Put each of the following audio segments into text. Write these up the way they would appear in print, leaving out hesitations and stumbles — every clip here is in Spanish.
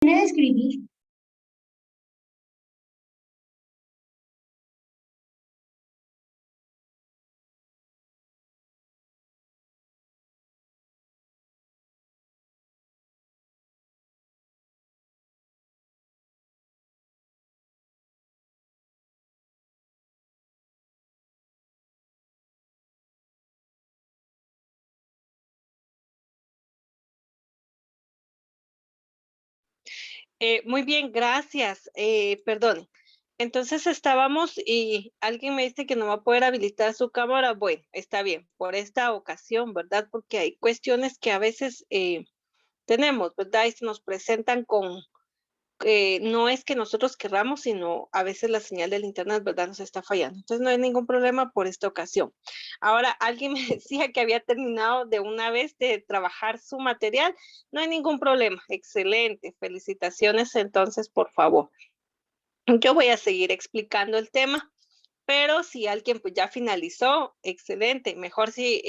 De escribir. Muy bien, gracias. Perdón. Entonces estábamos y alguien me dice que no va a poder habilitar su cámara. Bueno, está bien, por esta ocasión, ¿verdad? Porque hay cuestiones que a veces tenemos, ¿verdad? Y se nos presentan con, no es que nosotros querramos, sino a veces la señal del internet, ¿verdad? Nos está fallando. Entonces no hay ningún problema por esta ocasión. Ahora, alguien me decía que había terminado de una vez de trabajar su material. No hay ningún problema. Excelente. Felicitaciones entonces, por favor. Yo voy a seguir explicando el tema, pero si alguien pues ya finalizó, excelente. Mejor si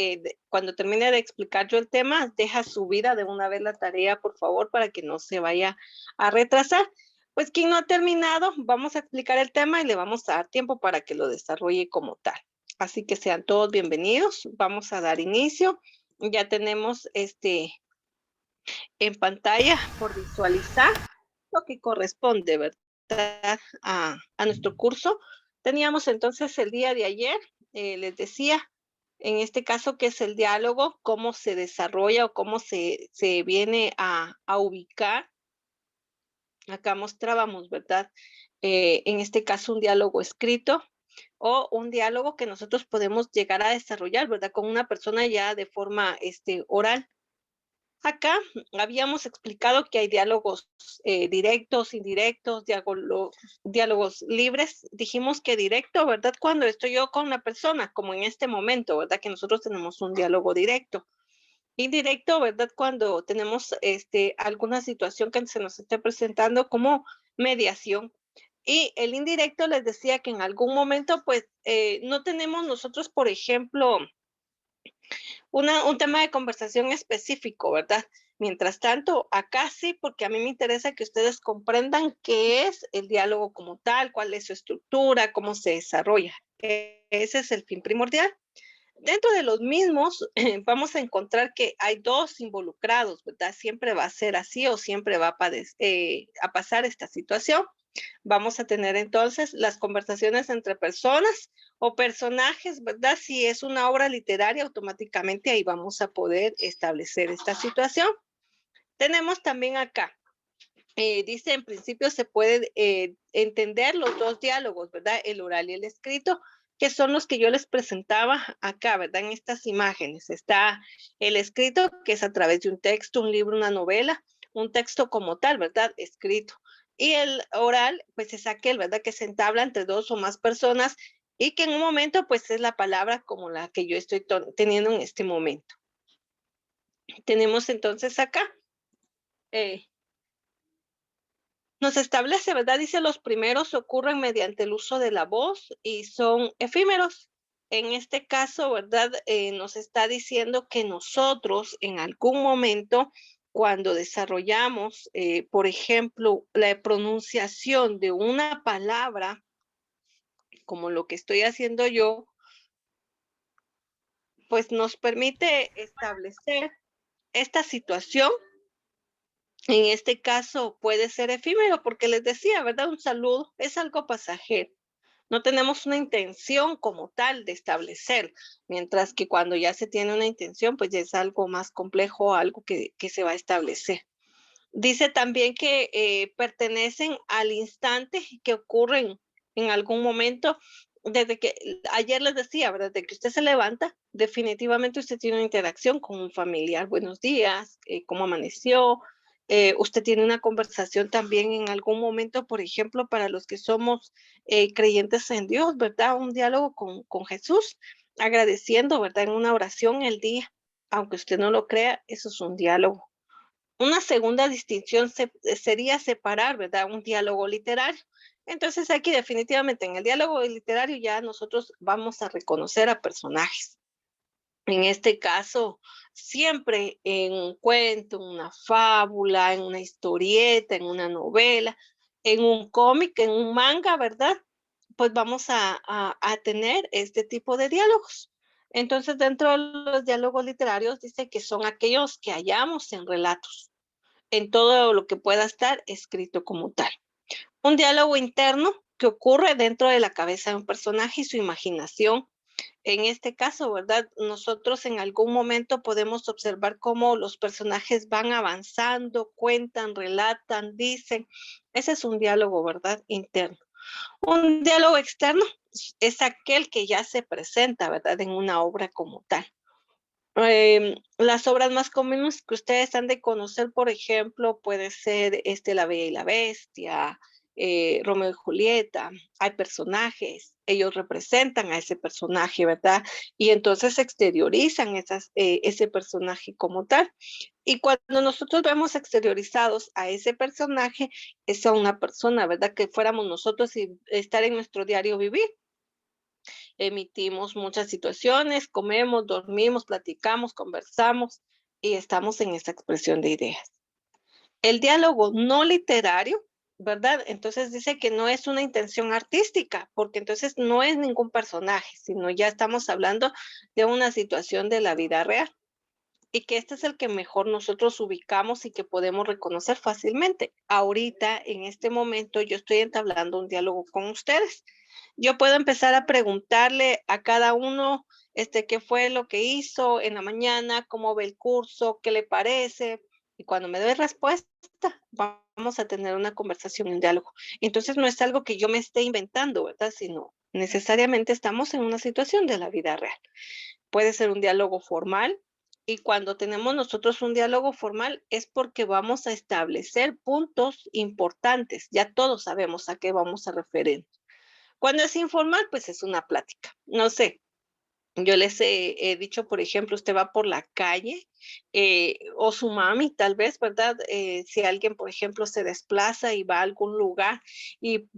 cuando termine de explicar yo el tema, deja subida de una vez la tarea, por favor, para que no se vaya a retrasar. Pues quien no ha terminado, vamos a explicar el tema y le vamos a dar tiempo para que lo desarrolle como tal. Así que sean todos bienvenidos. Vamos a dar inicio. Ya tenemos en pantalla por visualizar lo que corresponde, ¿verdad? A nuestro curso. Teníamos entonces el día de ayer, les decía, en este caso que es el diálogo, cómo se desarrolla o cómo se viene a ubicar. Acá mostrábamos, ¿verdad? En este caso un diálogo escrito o un diálogo que nosotros podemos llegar a desarrollar, ¿verdad? Con una persona ya de forma oral. Acá habíamos explicado que hay diálogos directos, indirectos, diálogos libres. Dijimos que directo, ¿verdad? Cuando estoy yo con la persona, como en este momento, ¿verdad? Que nosotros tenemos un diálogo directo. Indirecto, ¿verdad? Cuando tenemos alguna situación que se nos esté presentando como mediación. Y el indirecto les decía que en algún momento, pues, no tenemos nosotros, por ejemplo, un tema de conversación específico, ¿verdad? Mientras tanto, acá sí, porque a mí me interesa que ustedes comprendan qué es el diálogo como tal, cuál es su estructura, cómo se desarrolla. Ese es el fin primordial. Dentro de los mismos, vamos a encontrar que hay dos involucrados, ¿verdad? Siempre va a ser así o siempre va a pasar esta situación. Vamos a tener entonces las conversaciones entre personas o personajes, ¿verdad? Si es una obra literaria, automáticamente ahí vamos a poder establecer esta situación. Tenemos también acá, dice en principio se puede entender los dos diálogos, ¿verdad? El oral y el escrito, que son los que yo les presentaba acá, ¿verdad? En estas imágenes. Está el escrito, que es a través de un texto, un libro, una novela, un texto como tal, ¿verdad? Escrito. Y el oral, pues es aquel, ¿verdad? Que se entabla entre dos o más personas y que en un momento, pues es la palabra como la que yo estoy teniendo en este momento. Tenemos entonces acá, eh, nos establece, ¿verdad? Dice, los primeros ocurren mediante el uso de la voz y son efímeros. En este caso, ¿verdad? Nos está diciendo que nosotros en algún momento, cuando desarrollamos, por ejemplo, la pronunciación de una palabra, como lo que estoy haciendo yo, pues nos permite establecer esta situación. En este caso puede ser efímero, porque les decía, ¿verdad? Un saludo es algo pasajero. No tenemos una intención como tal de establecer, mientras que cuando ya se tiene una intención, pues ya es algo más complejo, algo que se va a establecer. Dice también que pertenecen al instante que ocurren en algún momento, desde que ayer les decía, ¿verdad? Desde que usted se levanta, definitivamente usted tiene una interacción con un familiar. Buenos días, ¿cómo amaneció? Usted tiene una conversación también en algún momento, por ejemplo, para los que somos creyentes en Dios, ¿verdad? Un diálogo con Jesús, agradeciendo, ¿verdad? En una oración el día. Aunque usted no lo crea, eso es un diálogo. Una segunda distinción sería separar, ¿verdad? Un diálogo literario. Entonces aquí definitivamente en el diálogo literario ya nosotros vamos a reconocer a personajes. En este caso, siempre en un cuento, en una fábula, en una historieta, en una novela, en un cómic, en un manga, ¿verdad? Pues vamos a tener este tipo de diálogos. Entonces, dentro de los diálogos literarios dice que son aquellos que hallamos en relatos, en todo lo que pueda estar escrito como tal. Un diálogo interno que ocurre dentro de la cabeza de un personaje y su imaginación. En este caso, ¿verdad? Nosotros en algún momento podemos observar cómo los personajes van avanzando, cuentan, relatan, dicen. Ese es un diálogo, ¿verdad? Interno. Un diálogo externo es aquel que ya se presenta, ¿verdad? En una obra como tal. Las obras más comunes que ustedes han de conocer, por ejemplo, puede ser La Bella y la Bestia, Romeo y Julieta. Hay personajes, ellos representan a ese personaje, ¿verdad? Y entonces exteriorizan ese personaje como tal. Y cuando nosotros vemos exteriorizados a ese personaje, es a una persona, ¿verdad? Que fuéramos nosotros y estar en nuestro diario vivir. Emitimos muchas situaciones, comemos, dormimos, platicamos, conversamos y estamos en esa expresión de ideas. El diálogo no literario, ¿verdad? Entonces dice que no es una intención artística, porque entonces no es ningún personaje, sino ya estamos hablando de una situación de la vida real y que este es el que mejor nosotros ubicamos y que podemos reconocer fácilmente. Ahorita, en este momento, yo estoy entablando un diálogo con ustedes. Yo puedo empezar a preguntarle a cada uno, qué fue lo que hizo en la mañana, cómo ve el curso, qué le parece. Y cuando me doy respuesta, vamos a tener una conversación, un diálogo. Entonces no es algo que yo me esté inventando, ¿verdad? Sino necesariamente estamos en una situación de la vida real. Puede ser un diálogo formal, y cuando tenemos nosotros un diálogo formal es porque vamos a establecer puntos importantes. Ya todos sabemos a qué vamos a referir. Cuando es informal, pues es una plática. No sé, yo les he dicho, por ejemplo, usted va por la calle o su mami, tal vez, ¿verdad? Si alguien, por ejemplo, se desplaza y va a algún lugar y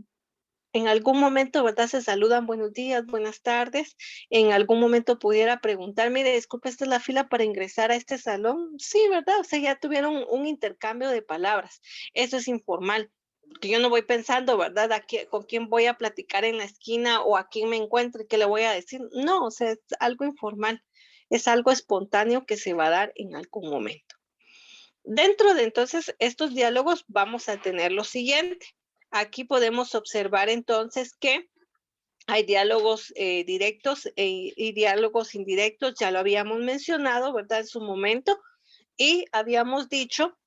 en algún momento, ¿verdad? Se saludan, buenos días, buenas tardes. En algún momento pudiera preguntar, mire, disculpe, ¿esta es la fila para ingresar a este salón? Sí, ¿verdad? O sea, ya tuvieron un intercambio de palabras. Eso es informal. Porque yo no voy pensando, ¿verdad? Con quién voy a platicar en la esquina o a quién me encuentro y qué le voy a decir. No, o sea, es algo informal. Es algo espontáneo que se va a dar en algún momento. Dentro de entonces estos diálogos vamos a tener lo siguiente. Aquí podemos observar entonces que hay diálogos directos y diálogos indirectos, ya lo habíamos mencionado, ¿verdad? En su momento, y habíamos dicho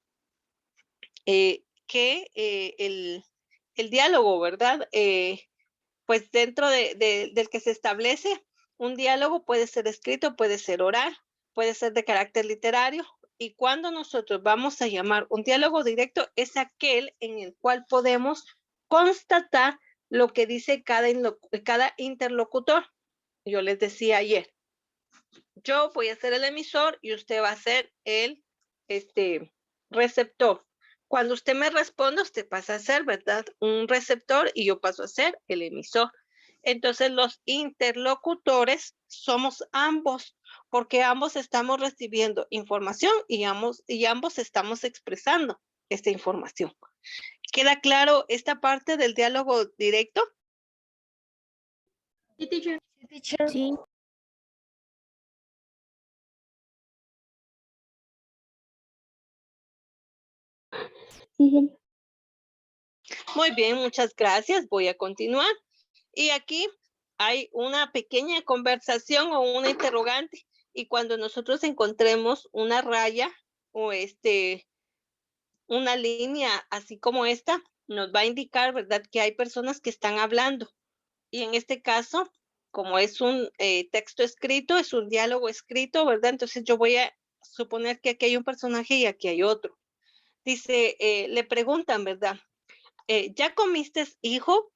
que el diálogo, ¿verdad? Pues dentro del que se establece un diálogo puede ser escrito, puede ser oral, puede ser de carácter literario. Y cuando nosotros vamos a llamar un diálogo directo, es aquel en el cual podemos constatar lo que dice cada interlocutor. Yo les decía ayer, yo voy a ser el emisor y usted va a ser el receptor. Cuando usted me responde, usted pasa a ser, ¿verdad? Un receptor y yo paso a ser el emisor. Entonces, los interlocutores somos ambos, porque ambos estamos recibiendo información y ambos estamos expresando esta información. ¿Queda claro esta parte del diálogo directo? Sí, teacher. Sí, teacher. Sí, Sí, señor. Muy bien, muchas gracias. Voy a continuar. Y aquí hay una pequeña conversación o una interrogante. Y cuando nosotros encontremos una raya o una línea así como esta, nos va a indicar, ¿verdad?, que hay personas que están hablando. Y en este caso, como es un texto escrito, es un diálogo escrito, ¿verdad? Entonces yo voy a suponer que aquí hay un personaje y aquí hay otro. Dice, le preguntan, ¿verdad? ¿Ya comiste, hijo?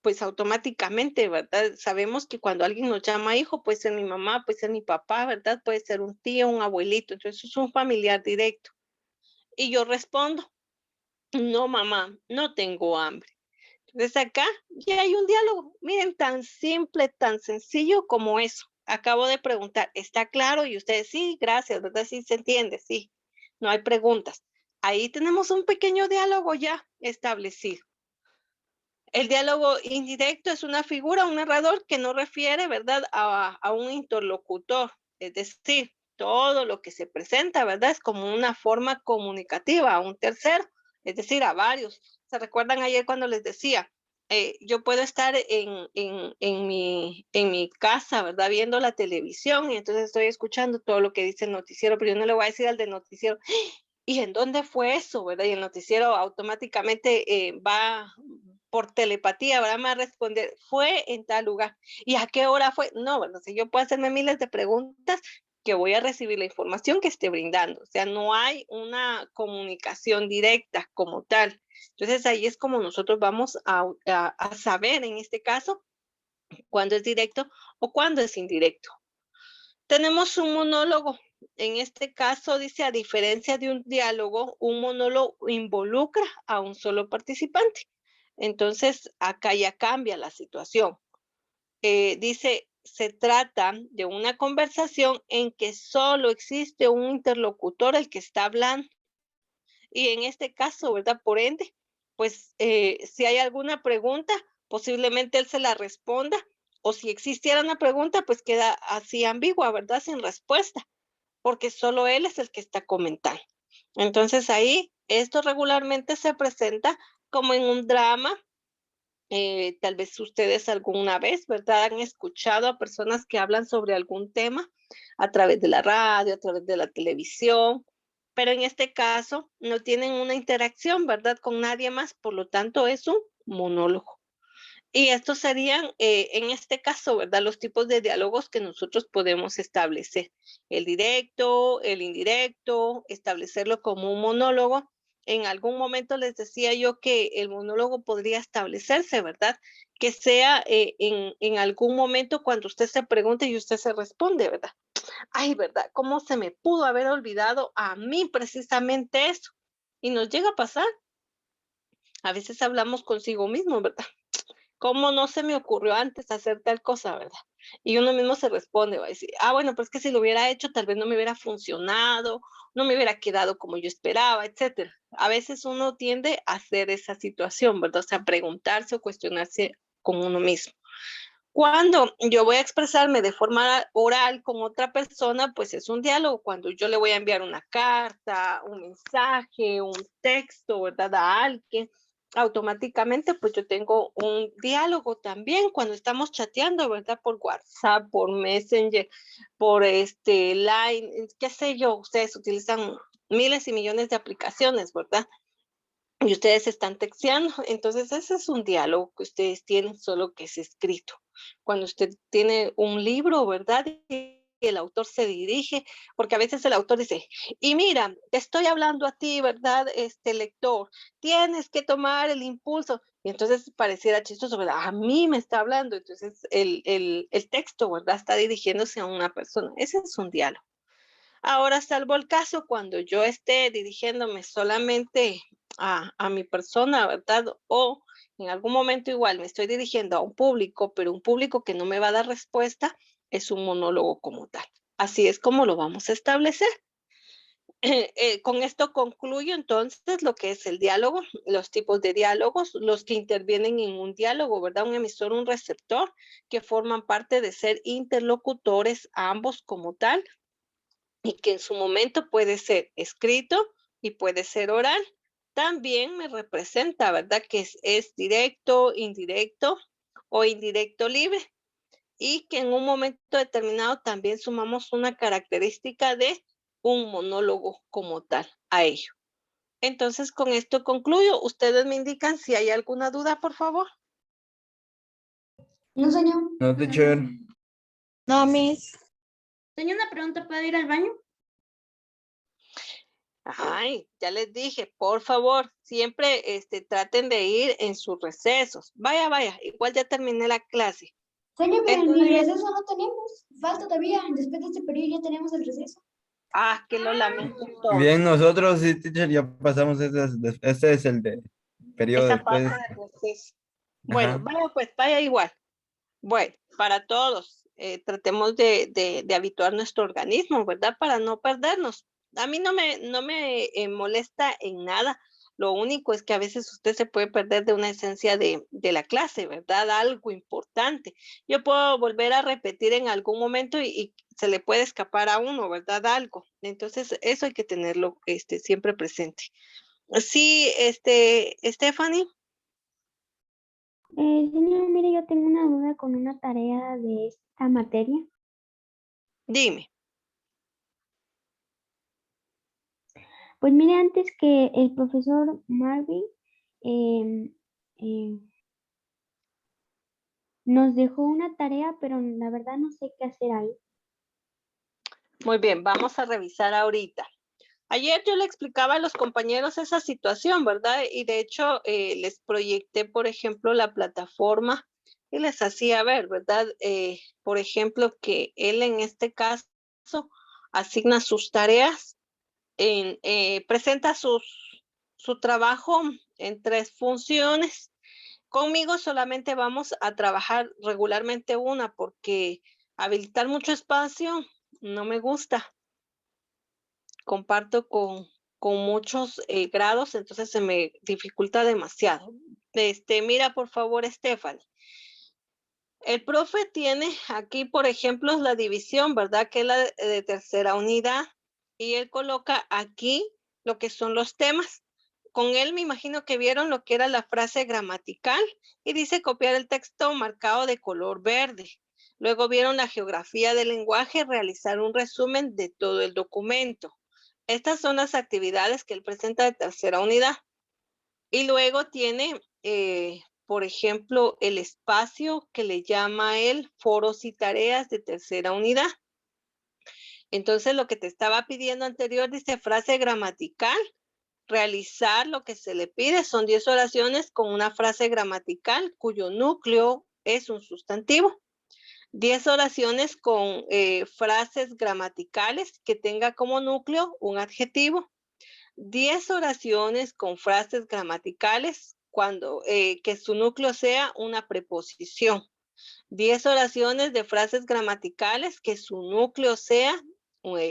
Pues automáticamente, ¿verdad? Sabemos que cuando alguien nos llama hijo, puede ser mi mamá, puede ser mi papá, ¿verdad? Puede ser un tío, un abuelito, entonces es un familiar directo. Y yo respondo, no, mamá, no tengo hambre. Entonces acá ya hay un diálogo, miren, tan simple, tan sencillo como eso. acabo de preguntar, ¿está claro? Y ustedes, sí, gracias, ¿verdad? Sí, se entiende, sí, no hay preguntas. Ahí tenemos un pequeño diálogo ya establecido. El diálogo indirecto es una figura, un narrador que no refiere, ¿verdad?, a un interlocutor. Es decir, todo lo que se presenta, ¿verdad?, es como una forma comunicativa a un tercero, es decir, a varios. ¿Se recuerdan ayer cuando les decía? Yo puedo estar en mi casa, ¿verdad?, viendo la televisión y entonces estoy escuchando todo lo que dice el noticiero, pero yo no le voy a decir al del noticiero, ¿y en dónde fue eso, verdad? Y el noticiero automáticamente va por telepatía, ¿verdad? Me va a responder, fue en tal lugar. ¿Y a qué hora fue? No, ¿verdad? Si yo puedo hacerme miles de preguntas, que voy a recibir la información que esté brindando. O sea, no hay una comunicación directa como tal. Entonces ahí es como nosotros vamos a saber en este caso cuándo es directo o cuándo es indirecto. Tenemos un monólogo. En este caso dice, a diferencia de un diálogo, un monólogo involucra a un solo participante. Entonces, acá ya cambia la situación. Dice, se trata de una conversación en que solo existe un interlocutor, el que está hablando. Y en este caso, ¿verdad? Por ende, pues si hay alguna pregunta, posiblemente él se la responda, o si existiera una pregunta, pues queda así ambigua, ¿verdad? Sin respuesta, porque solo él es el que está comentando. Entonces ahí, esto regularmente se presenta como en un drama. Tal vez ustedes alguna vez, ¿verdad? Han escuchado a personas que hablan sobre algún tema a través de la radio, a través de la televisión, pero en este caso no tienen una interacción, ¿verdad? Con nadie más, por lo tanto es un monólogo. Y estos serían, en este caso, ¿verdad? Los tipos de diálogos que nosotros podemos establecer. El directo, el indirecto, establecerlo como un monólogo. En algún momento les decía yo que el monólogo podría establecerse, ¿verdad? Que sea en algún momento cuando usted se pregunte y usted se responde, ¿verdad? Ay, ¿verdad? ¿Cómo se me pudo haber olvidado a mí precisamente eso? Y nos llega a pasar. A veces hablamos consigo mismo, ¿verdad? ¿Cómo no se me ocurrió antes hacer tal cosa, verdad? Y uno mismo se responde, va a decir, bueno, pues que si lo hubiera hecho, tal vez no me hubiera funcionado, no me hubiera quedado como yo esperaba, etcétera. A veces uno tiende a hacer esa situación, ¿verdad? O sea, preguntarse o cuestionarse con uno mismo. Cuando yo voy a expresarme de forma oral con otra persona, pues es un diálogo. Cuando yo le voy a enviar una carta, un mensaje, un texto, ¿verdad? A alguien, automáticamente pues yo tengo un diálogo también cuando estamos chateando, ¿verdad? Por WhatsApp, por Messenger, por Line, qué sé yo, ustedes utilizan miles y millones de aplicaciones, ¿verdad? Y ustedes están texteando, entonces ese es un diálogo que ustedes tienen, solo que es escrito. Cuando usted tiene un libro, ¿verdad? Y el autor se dirige, porque a veces el autor dice, y mira, te estoy hablando a ti, ¿verdad? Este lector, tienes que tomar el impulso. Y entonces pareciera chistoso, ¿verdad? A mí me está hablando, entonces el texto, ¿verdad? Está dirigiéndose a una persona. Ese es un diálogo. Ahora, salvo el caso cuando yo esté dirigiéndome solamente a mi persona, ¿verdad? O en algún momento igual me estoy dirigiendo a un público, pero un público que no me va a dar respuesta, es un monólogo como tal. Así es como lo vamos a establecer. Con esto concluyo entonces lo que es el diálogo, los tipos de diálogos, los que intervienen en un diálogo, ¿verdad? Un emisor, un receptor, que forman parte de ser interlocutores ambos como tal, y que en su momento puede ser escrito y puede ser oral. También me representa, ¿verdad? Que es directo, indirecto o indirecto libre, y que en un momento determinado también sumamos una característica de un monólogo como tal a ello. Entonces, con esto concluyo. Ustedes me indican si hay alguna duda, por favor. No, señor. No, teacher. No, Miss. Tenía una pregunta, ¿puedo ir al baño? Ay, ya les dije, por favor, siempre traten de ir en sus recesos. Vaya, vaya, igual ya terminé la clase. Señor, pero en mi Entonces, receso no tenemos. Falta todavía. Después de este periodo ya tenemos el receso. que lo lamento Bien, entonces. nosotros sí, teacher, ya pasamos este es el de periodo Esa parte después. del receso. Bueno, Ajá. vaya pues, vaya igual. Bueno, para todos, tratemos de habituar nuestro organismo, ¿verdad? Para no perdernos. A mí no me molesta en nada. Lo único es que a veces usted se puede perder de una esencia de la clase, ¿verdad? Algo importante. Yo puedo volver a repetir en algún momento y se le puede escapar a uno, ¿verdad? Algo. Entonces, eso hay que tenerlo siempre presente. Sí, Stephanie, Señora, mire, yo tengo una duda con una tarea de esta materia. dime. Pues mire, antes que el profesor Marvin em, em, nos dejó una tarea, pero la verdad no sé qué hacer ahí. Muy bien, vamos a revisar ahorita. Ayer yo le explicaba a los compañeros esa situación, ¿verdad? Y de hecho les proyecté, por ejemplo, la plataforma y les hacía ver, ¿verdad? Por ejemplo, que él en este caso asigna sus tareas, presenta su trabajo en 3 funciones. Conmigo solamente vamos a trabajar regularmente una porque habilitar mucho espacio no me gusta. Comparto con muchos grados, entonces se me dificulta demasiado. Mira, por favor, Stephanie. El profe tiene aquí, por ejemplo, la división, ¿verdad? Que es la de tercera unidad. Y él coloca aquí lo que son los temas. Con él me imagino que vieron lo que era la frase gramatical y dice copiar el texto marcado de color verde. Luego vieron la geografía del lenguaje, realizar un resumen de todo el documento. Estas son las actividades que él presenta de tercera unidad. Y luego tiene, por ejemplo, el espacio que le llama él foros y tareas de tercera unidad. Entonces, lo que te estaba pidiendo anterior dice frase gramatical. Realizar lo que se le pide son 10 oraciones con una frase gramatical cuyo núcleo es un sustantivo. 10 oraciones con frases gramaticales que tenga como núcleo un adjetivo. 10 oraciones con frases gramaticales que su núcleo sea una preposición. 10 oraciones de frases gramaticales que su núcleo sea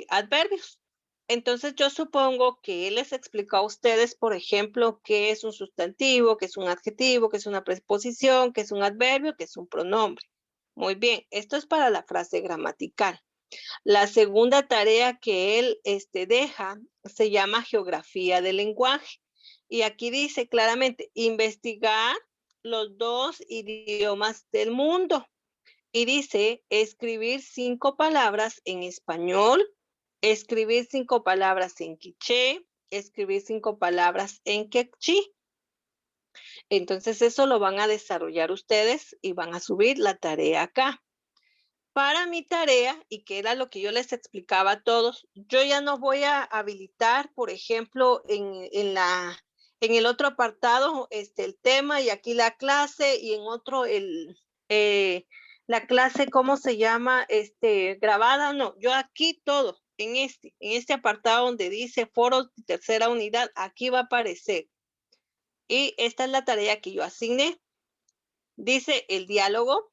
adverbios. Entonces yo supongo que él les explicó a ustedes, por ejemplo, qué es un sustantivo, qué es un adjetivo, qué es una preposición, qué es un adverbio, qué es un pronombre. Muy bien, esto es para la frase gramatical. La segunda tarea que él deja se llama geografía del lenguaje. Y aquí dice claramente, investigar los 2 idiomas del mundo. Y dice, escribir 5 palabras en español, escribir 5 palabras en quiché, escribir 5 palabras en quechí. Entonces eso lo van a desarrollar ustedes y van a subir la tarea acá. Para mi tarea, y que era lo que yo les explicaba a todos, yo ya no voy a habilitar, por ejemplo, en el otro apartado, el tema y aquí la clase y en otro la clase, ¿cómo se llama? Grabada, no, yo aquí todo, en este apartado donde dice foros de tercera unidad, aquí va a aparecer. Y esta es la tarea que yo asigné. Dice el diálogo.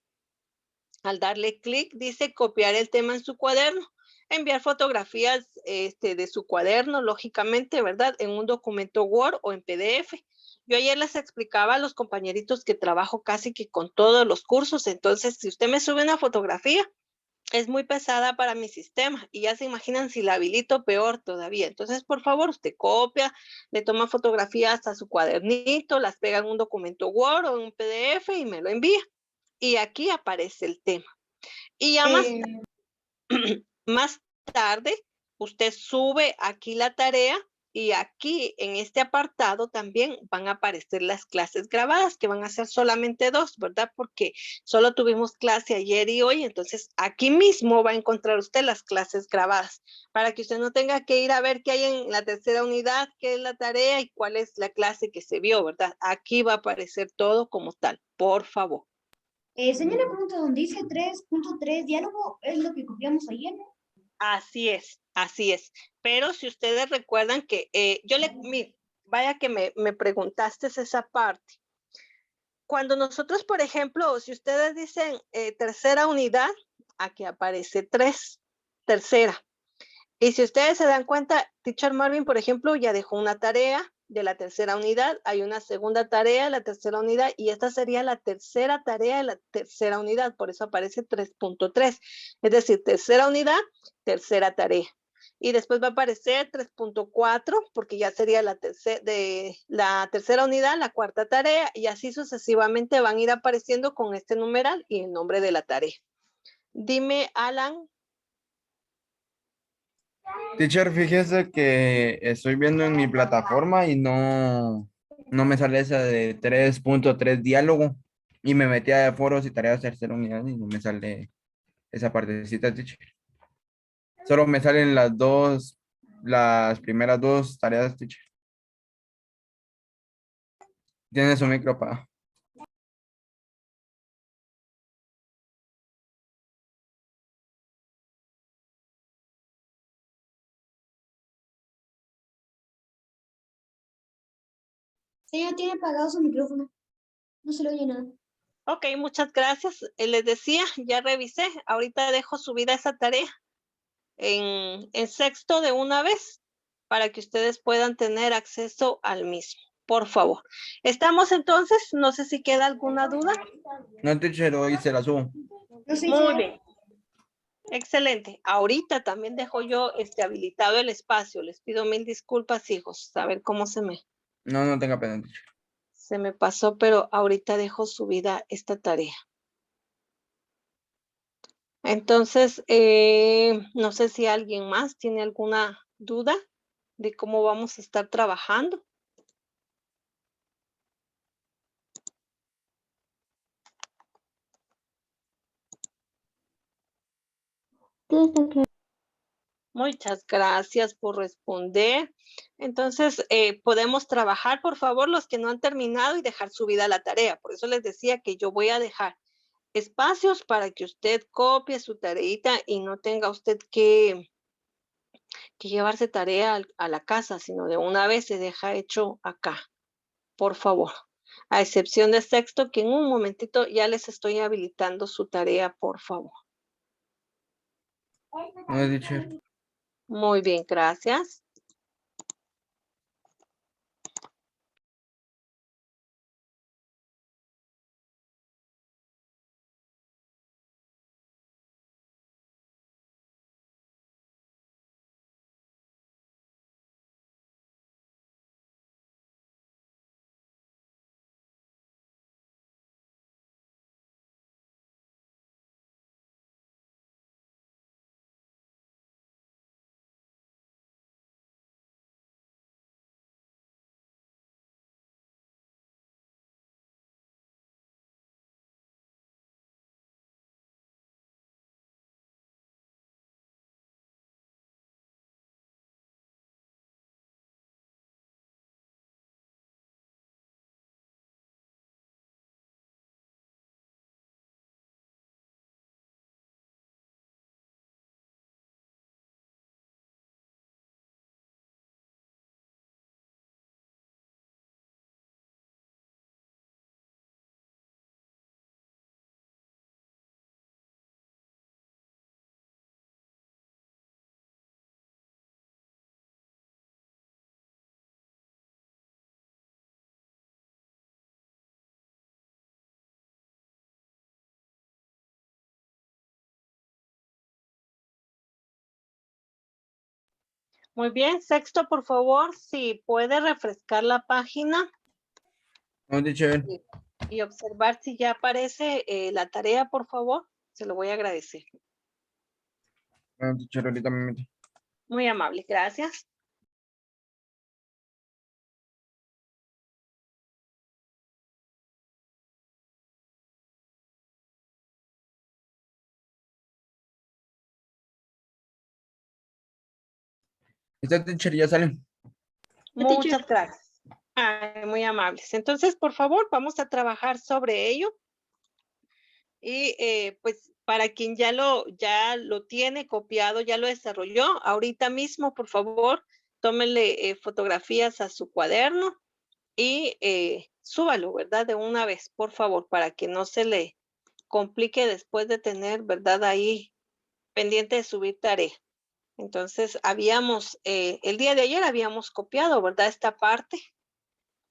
Al darle clic, dice copiar el tema en su cuaderno, enviar fotografías de su cuaderno, lógicamente, ¿verdad? En un documento Word o en PDF. Yo ayer les explicaba a los compañeritos que trabajo casi que con todos los cursos, entonces si usted me sube una fotografía, es muy pesada para mi sistema y ya se imaginan si la habilito peor todavía. Entonces, por favor, usted copia, le toma fotografías a su cuadernito, las pega en un documento Word o en un PDF y me lo envía. Y aquí aparece el tema. Y ya más tarde, usted sube aquí la tarea y aquí en este apartado también van a aparecer las clases grabadas, que van a ser solamente 2, ¿verdad? Porque solo tuvimos clase ayer y hoy, entonces aquí mismo va a encontrar usted las clases grabadas, para que usted no tenga que ir a ver qué hay en la tercera unidad, qué es la tarea y cuál es la clase que se vio, ¿verdad? Aquí va a aparecer todo como tal, por favor. Señora, pregunta donde dice 3.3 diálogo, es lo que copiamos ayer, ¿no? Así es, así es. Pero si ustedes recuerdan que vaya que me preguntaste esa parte. Cuando nosotros, por ejemplo, si ustedes dicen tercera unidad, aquí aparece 3, tercera. Y si ustedes se dan cuenta, Teacher Marvin, por ejemplo, ya dejó una tarea de la tercera unidad, hay una segunda tarea de la tercera unidad y esta sería la tercera tarea de la tercera unidad, por eso aparece 3.3, es decir, tercera unidad, tercera tarea. Y después va a aparecer 3.4 porque ya sería la tercera unidad, la cuarta tarea y así sucesivamente van a ir apareciendo con este numeral y el nombre de la tarea. Dime, Alan. Teacher, fíjese que estoy viendo en mi plataforma y no me sale esa de 3.3 diálogo. Y me metí a foros y tareas tercera unidad y no me sale esa partecita, teacher. Solo me salen las primeras dos tareas, teacher. Tiene su micro apagado. Ella tiene apagado su micrófono. No se lo oye nada. Ok, muchas gracias. Les decía, ya revisé. Ahorita dejo subida esa tarea en sexto de una vez para que ustedes puedan tener acceso al mismo. Por favor. ¿Estamos entonces? No sé si queda alguna duda. No, teacher, hoy se la subo. No sé Muy si- bien. Excelente. Ahorita también dejo yo habilitado el espacio. Les pido mil disculpas, hijos. A ver cómo se No tenga pena, teacher. me pasó, pero ahorita dejo subida esta tarea. Entonces, no sé si alguien más tiene alguna duda de cómo vamos a estar trabajando. Todo está claro. Muchas gracias por responder. Entonces, podemos trabajar, por favor, los que no han terminado y dejar subida la tarea. Por eso les decía que yo voy a dejar espacios para que usted copie su tareita y no tenga usted que llevarse tarea a la casa, sino de una vez se deja hecho acá, por favor. A excepción de sexto, que en un momentito ya les estoy habilitando su tarea, por favor. No, teacher. Muy bien, gracias. Muy bien, sexto, por favor, si puede refrescar la página No, teacher. y observar si ya aparece la tarea, por favor, se lo voy a agradecer. No, teacher, ahorita me meto. Muy amable, gracias. Esta teacher ya sale. Muchas gracias. Ay, muy amables. Entonces, por favor, vamos a trabajar sobre ello. Y pues para quien ya lo tiene copiado, ya lo desarrolló, ahorita mismo, por favor, tómenle fotografías a su cuaderno y súbalo, ¿verdad? De una vez, por favor, para que no se le complique después de tener, ¿verdad? Ahí pendiente de subir tarea. Entonces, el día de ayer habíamos copiado, ¿verdad? Esta parte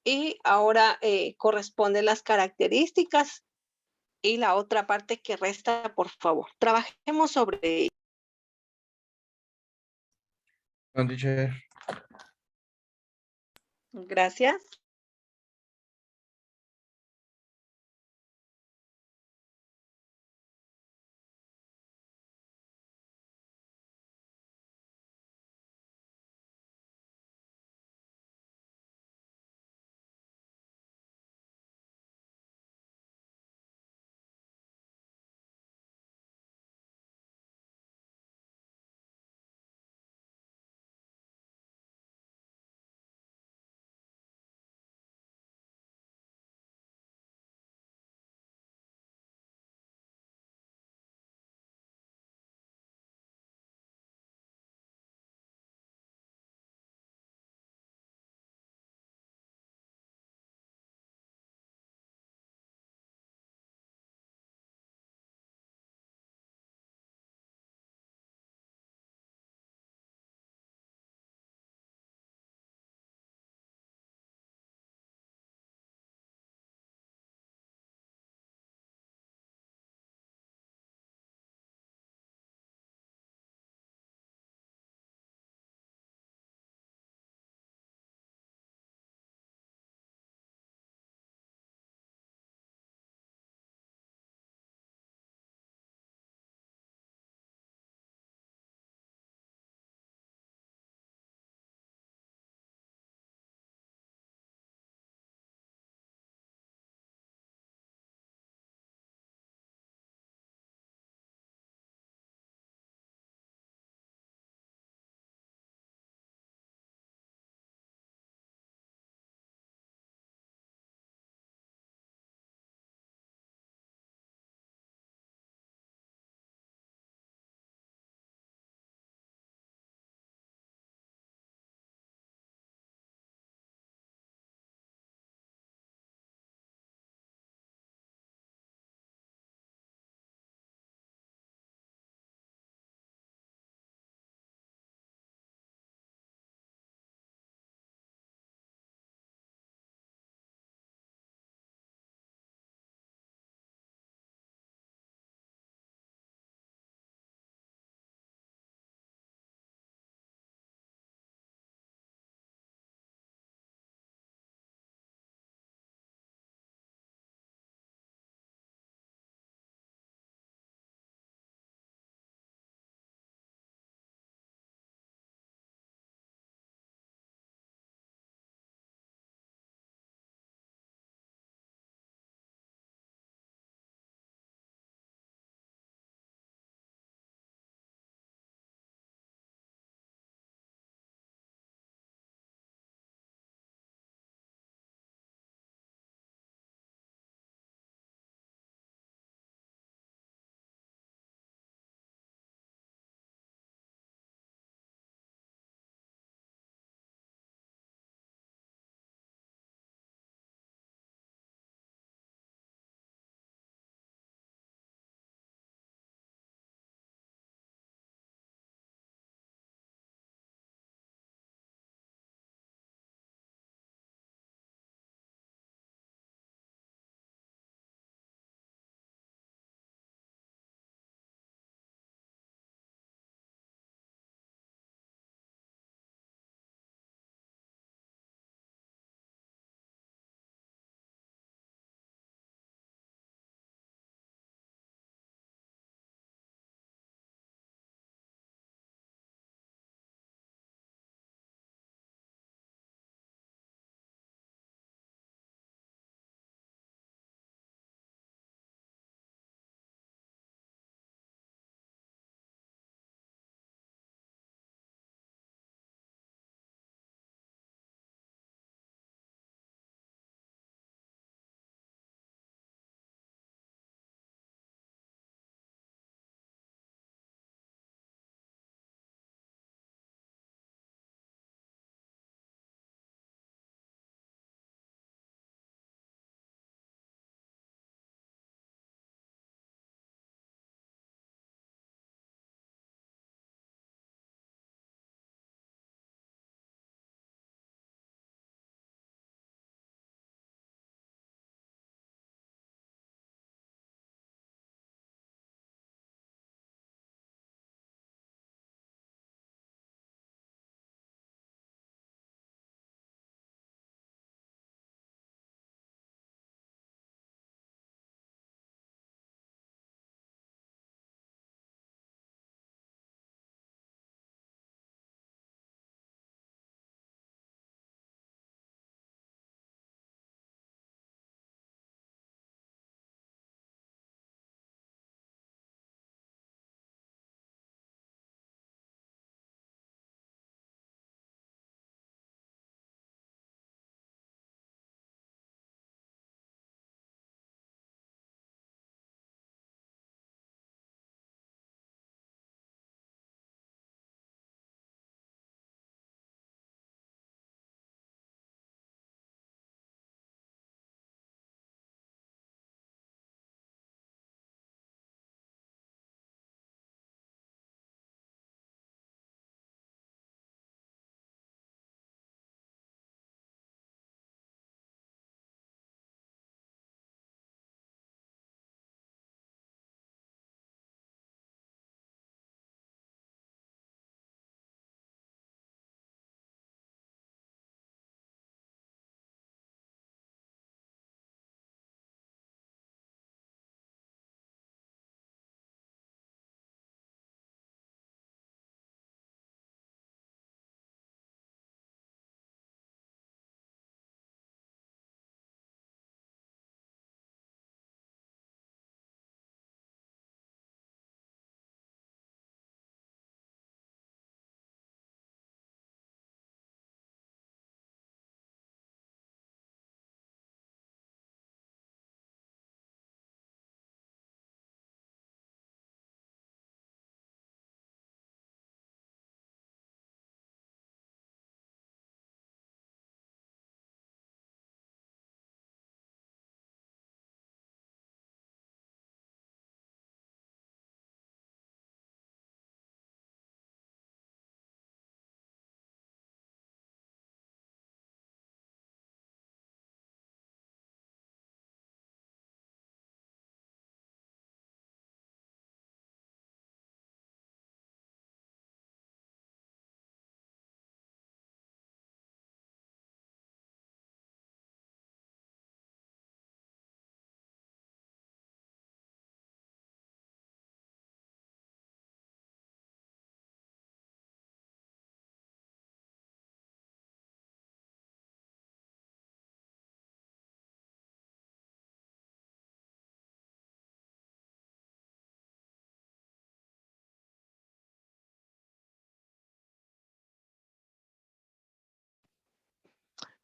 y ahora corresponde las características y la otra parte que resta, por favor. Trabajemos sobre ello. No, teacher. Gracias.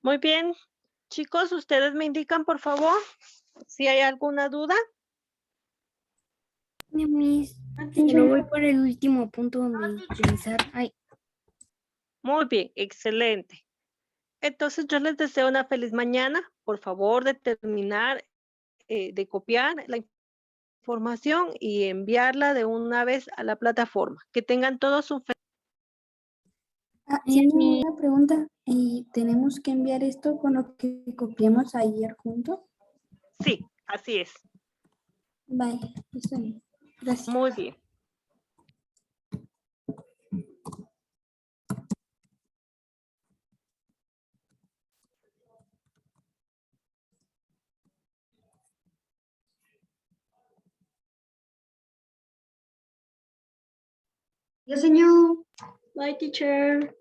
Muy bien. Chicos, ustedes me indican, por favor, si hay alguna duda. Miss, yo voy por el último punto donde utilizar. Ay, Muy bien, excelente. Entonces yo les deseo una feliz mañana. Por favor, de terminar de copiar la información y enviarla de una vez a la plataforma. Que tengan todos un feliz. tengo una pregunta. ¿Y tenemos que enviar esto con lo que copiamos ayer juntos? Sí, así es. Vale, está bien. Gracias. Muy bien. Adiós, señor. Bye, teacher.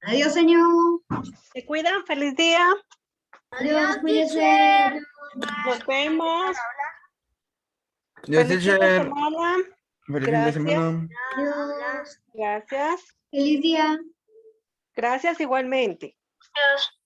Adiós, señor. Se cuidan. Feliz día. Adiós, cuídese. Nos vemos. Dios, Feliz fin de teacher. semana. Feliz fin de Gracias. semana. Adiós. Gracias. Feliz día. Gracias igualmente. Adiós.